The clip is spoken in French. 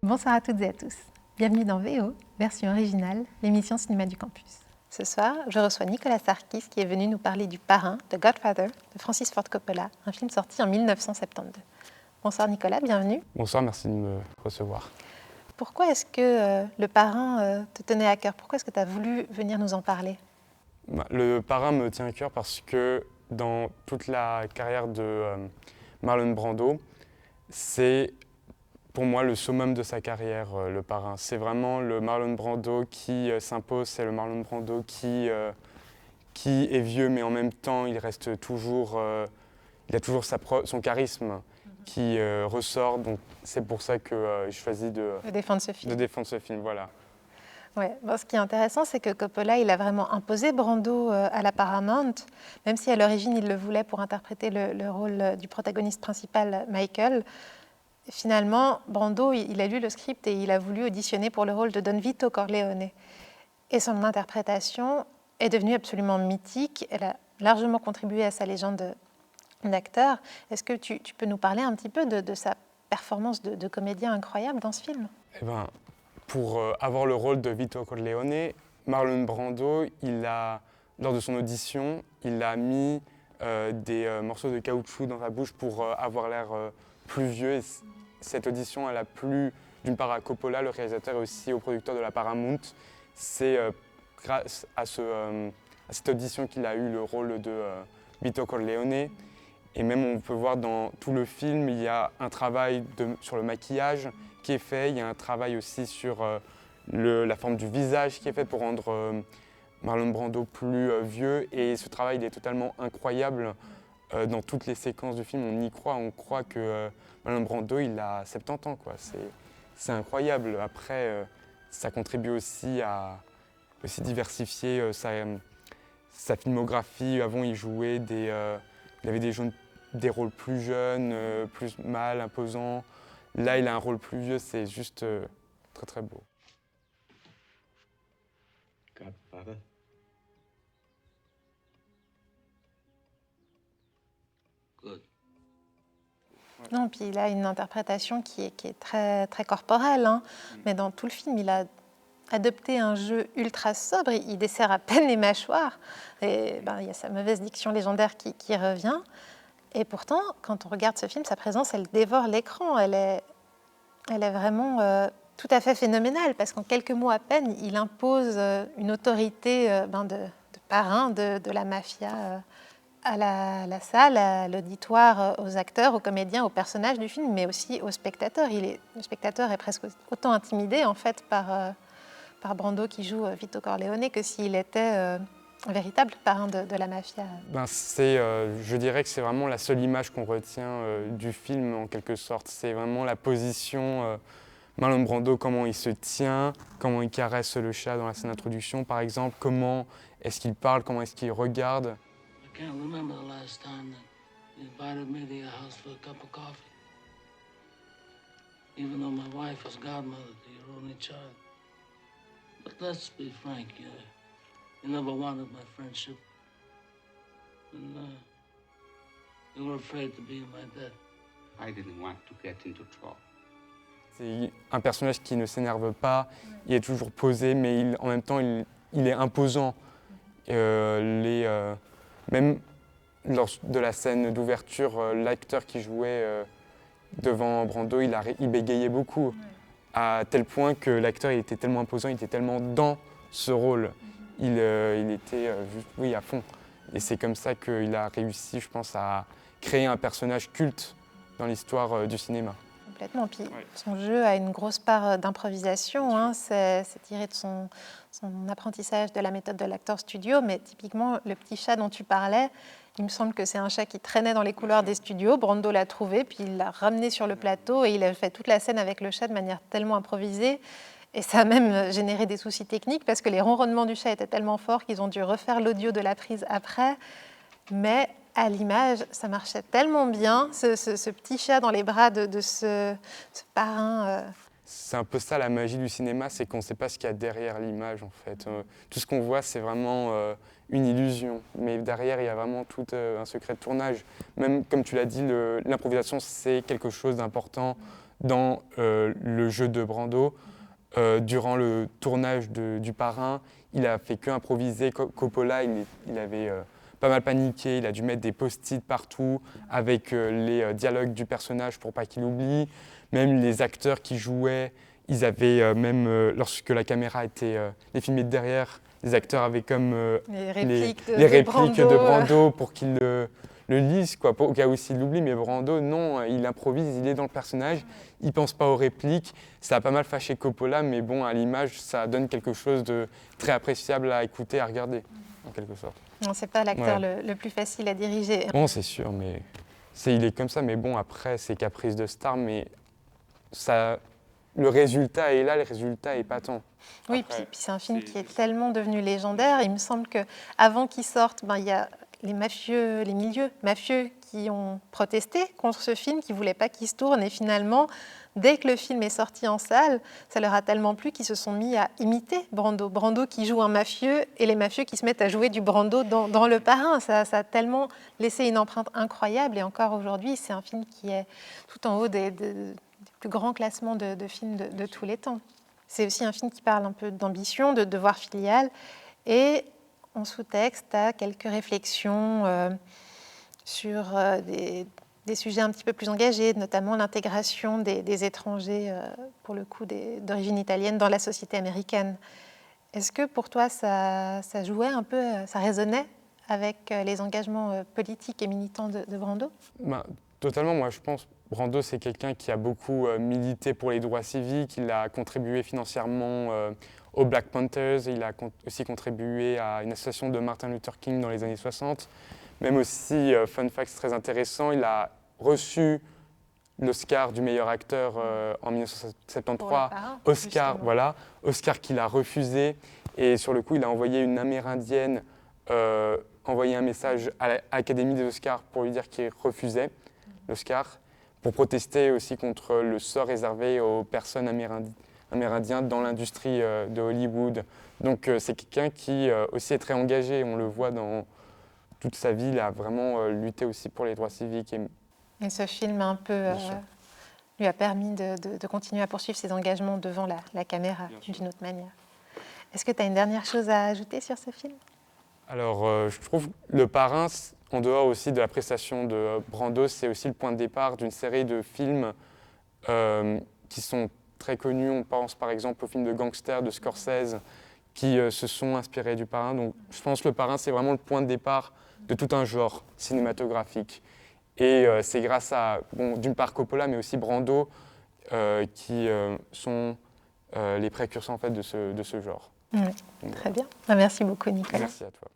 Bonsoir à toutes et à tous. Bienvenue dans VO, version originale, l'émission cinéma du campus. Ce soir, je reçois Nicolas Sarkis qui est venu nous parler du Parrain, The Godfather, de Francis Ford Coppola, un film sorti en 1972. Bonsoir Nicolas, bienvenue. Bonsoir, merci de me recevoir. Pourquoi est-ce que le Parrain te tenait à cœur? Pourquoi est-ce que tu as voulu venir nous en parler? Le Parrain me tient à cœur parce que dans toute la carrière de Marlon Brando, c'est pour moi le summum de sa carrière, le Parrain. C'est vraiment le Marlon Brando qui s'impose, c'est le Marlon Brando qui est vieux, mais en même temps il reste toujours, il a toujours son charisme qui ressort. Donc c'est pour ça que je choisis de défendre ce film. Voilà. Ouais. Bon, ce qui est intéressant, c'est que Coppola, il a vraiment imposé Brando à la Paramount, même si à l'origine il le voulait pour interpréter le rôle du protagoniste principal, Michael. Finalement, Brando, il a lu le script et il a voulu auditionner pour le rôle de Don Vito Corleone. Et son interprétation est devenue absolument mythique. Elle a largement contribué à sa légende d'acteur. Est-ce que tu peux nous parler un petit peu de sa performance de comédien incroyable dans ce film? Eh ben, pour avoir le rôle de Vito Corleone, Marlon Brando, lors de son audition, il a mis des morceaux de caoutchouc dans sa bouche pour avoir l'air plus vieux. Et cette audition, elle a plu d'une part à Coppola, le réalisateur, et aussi au producteur de la Paramount. C'est grâce à cette audition qu'il a eu le rôle de Vito Corleone. Et même on peut voir dans tout le film, il y a un travail sur le maquillage qui est fait, il y a un travail aussi sur la forme du visage qui est fait pour rendre Marlon Brando plus vieux. Et ce travail il est totalement incroyable dans toutes les séquences du film. On croit que Marlon Brando il a 70 ans, quoi. C'est incroyable. Après, ça contribue aussi à diversifier sa filmographie. Avant, il jouait il avait des rôles plus jeunes, plus mâles, imposants. Là, il a un rôle plus vieux, c'est juste très très beau. Godfather. Good. Non, puis il a une interprétation qui est très, très corporelle, hein. Mais dans tout le film, il a adopté un jeu ultra sobre, il desserre à peine les mâchoires, et il y a sa mauvaise diction légendaire qui revient. Et pourtant, quand on regarde ce film, sa présence, elle dévore l'écran, elle est vraiment tout à fait phénoménale, parce qu'en quelques mots à peine, il impose une autorité de parrain de la mafia à la salle, à l'auditoire, aux acteurs, aux comédiens, aux personnages du film, mais aussi aux spectateurs. Le spectateur est presque autant intimidé en fait par Brando qui joue Vito Corleone que s'il était un véritable parrain de la mafia. Je dirais que c'est vraiment la seule image qu'on retient du film en quelque sorte. C'est vraiment la position, Marlon Brando, comment il se tient, comment il caresse le chat dans la scène d'introduction par exemple, comment est-ce qu'il parle, comment est-ce qu'il regarde. I can't remember the last time that you invited me to your house for a cup of coffee. Even though my wife is godmother to your only child. But let's be frank, you never wanted my friendship. And you were afraid to be in my debt. I didn't want to get into trouble. C'est un personnage qui ne s'énerve pas, il est toujours posé, mais en même temps il est imposant. Même lors de la scène d'ouverture, l'acteur qui jouait devant Brando, il bégayait beaucoup, à tel point que l'acteur était tellement imposant, il était tellement dans ce rôle, il était juste, à fond. Et c'est comme ça qu'il a réussi, je pense, à créer un personnage culte dans l'histoire du cinéma. Complètement. Puis son jeu a une grosse part d'improvisation, hein. C'est tiré de son apprentissage de la méthode de l'acteur studio, mais typiquement le petit chat dont tu parlais, il me semble que c'est un chat qui traînait dans les couloirs des studios. Brando l'a trouvé, puis il l'a ramené sur le plateau et il a fait toute la scène avec le chat de manière tellement improvisée. Et ça a même généré des soucis techniques parce que les ronronnements du chat étaient tellement forts qu'ils ont dû refaire l'audio de la prise après. Mais à l'image, ça marchait tellement bien, ce petit chat dans les bras de ce parrain. C'est un peu ça la magie du cinéma, c'est qu'on ne sait pas ce qu'il y a derrière l'image en fait. Tout ce qu'on voit, c'est vraiment une illusion, mais derrière, il y a vraiment tout un secret de tournage. Même comme tu l'as dit, l'improvisation, c'est quelque chose d'important dans le jeu de Brando. Durant le tournage du Parrain, il a fait que improviser. Coppola, il avait pas mal paniqué, il a dû mettre des post-it partout avec les dialogues du personnage pour pas qu'il oublie. Même les acteurs qui jouaient, ils avaient lorsque la caméra était filmée de derrière, les acteurs avaient comme Les répliques les répliques de Brando. Brando pour qu'ils le lisent, quoi, au cas où s'il l'oublie. Mais Brando, non, il improvise, il est dans le personnage, il pense pas aux répliques. Ça a pas mal fâché Coppola, mais bon, à l'image, ça donne quelque chose de très appréciable à écouter, à regarder, en quelque sorte. Non, c'est pas l'acteur Ouais. le plus facile à diriger. Bon, c'est sûr, mais il est comme ça. Mais bon, après, c'est caprice de star, mais ça, le résultat est là, le résultat est épatant. Oui, Après, puis c'est un film qui est tellement devenu légendaire. Il me semble qu'avant qu'il sorte, il y a les mafieux, les milieux mafieux qui ont protesté contre ce film, qui ne voulaient pas qu'il se tourne. Et finalement, dès que le film est sorti en salle, ça leur a tellement plu qu'ils se sont mis à imiter Brando. Brando qui joue un mafieux et les mafieux qui se mettent à jouer du Brando dans Le Parrain. Ça a tellement laissé une empreinte incroyable. Et encore aujourd'hui, c'est un film qui est tout en haut des plus grands classements de films de tous les temps. C'est aussi un film qui parle un peu d'ambition, de devoir filial. Et en sous-texte, tu as quelques réflexions sur des sujets un petit peu plus engagés, notamment l'intégration des étrangers, pour le coup, d'origine italienne, dans la société américaine. Est-ce que pour toi, ça jouait un peu, ça résonnait avec les engagements politiques et militants de Brando ? Totalement, moi je pense Brando c'est quelqu'un qui a beaucoup milité pour les droits civiques, il a contribué financièrement aux Black Panthers, il a aussi contribué à une association de Martin Luther King dans les années 60. Même aussi, fun fact très intéressant, il a reçu l'Oscar du meilleur acteur en 1973, Oscar, voilà, Oscar qu'il a refusé, et sur le coup il a envoyé une Amérindienne envoyer un message à l'Académie des Oscars pour lui dire qu'il refusait l'Oscar, pour protester aussi contre le sort réservé aux personnes amérindiennes dans l'industrie de Hollywood. Donc c'est quelqu'un qui aussi est très engagé, on le voit dans toute sa vie, il a vraiment lutté aussi pour les droits civiques. Et ce film un peu lui a permis de continuer à poursuivre ses engagements devant la caméra d'une autre manière. Est-ce que tu as une dernière chose à ajouter sur ce film ? Alors, je trouve Le Parrain, en dehors aussi de la prestation de Brando, c'est aussi le point de départ d'une série de films qui sont très connus. On pense par exemple au film de gangster de Scorsese qui se sont inspirés du Parrain. Donc, je pense que Le Parrain, c'est vraiment le point de départ de tout un genre cinématographique. Et c'est grâce à, d'une part Coppola, mais aussi Brando, qui sont les précurseurs en fait, de ce genre. Oui, très bien. Merci beaucoup, Nicolas. Merci à toi.